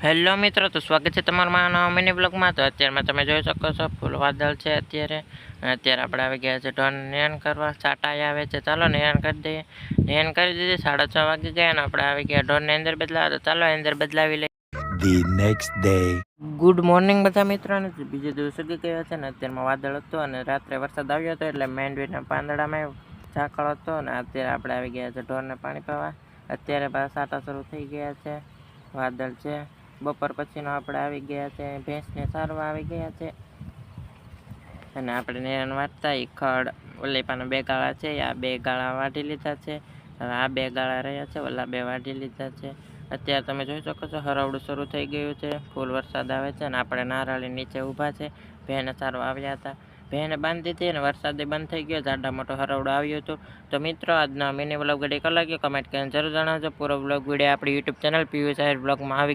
Hello મિત્રો, તો સ્વાગત છે તમારા નવા મિની બ્લોગમાં. તો અત્યારમાં તમે જોઈ શકો છો ફૂલ વાદળ છે અત્યારે. અને અત્યારે આપણે આવી ગયા છે ઢોર નિયન કરવા. ચાટાઈ આવે છે, ચાલો નિયન કરી દઈએ. નિયન કરી દીધી, 6:30 વાગી ગયા અને આપણે આવી ગયા ઢોરને અંદર બદલાવા. તો ચાલો અંદર બદલાવી લઈએ. The next day. Good morning બધા મિત્રોને. બીજે દિવસ ઉગી ગયા છે ને અત્યારમાં વાદળ હતું અને રાત્રે વરસાદ આવ્યો હતો એટલે માંડવીના પાંદડામાં ઝાકળ હતો. અને અત્યારે આપણે આવી ગયા છે ઢોરને પાણી પીવા. અત્યારે પાછા સાટા શરૂ થઈ ગયા છે, વાદળ છે. બપોર પછીનો આપણે આવી ગયા છે, ભેંસને સારવા આવી ગયા છે. અને આપણે નિયન વાટતા એ ખડ ઓલીપાના 2 ગાળા છે, આ 2 ગાળા વાઢી લીધા છે. હવે આ 2 ગાળા રહ્યા છે, ઓલા 2 વાઢી લીધા છે. અત્યારે તમે જોઈ શકો છો હરવડું શરૂ થઈ ગયું છે, ફૂલ વરસાદ આવે છે. અને આપણે નારાળી નીચે ઊભા છે, ભેંને સારવા આવ્યા હતા. ભેંને બાંધી દીધી અને વરસાદે બંધ થઈ ગયો, જાડા મોટો હરવડો આવ્યો હતો. તો મિત્રો, આજનો મિની વ્લોગ વિડીયો કેવો લાગ્યો કમેન્ટ કરીને જરૂર જણાવજો. પૂરો વ્લોગ વિડીયો આપણી યુટ્યુબ ચેનલ પીયુ સાહેબ બ્લોગમાં આવી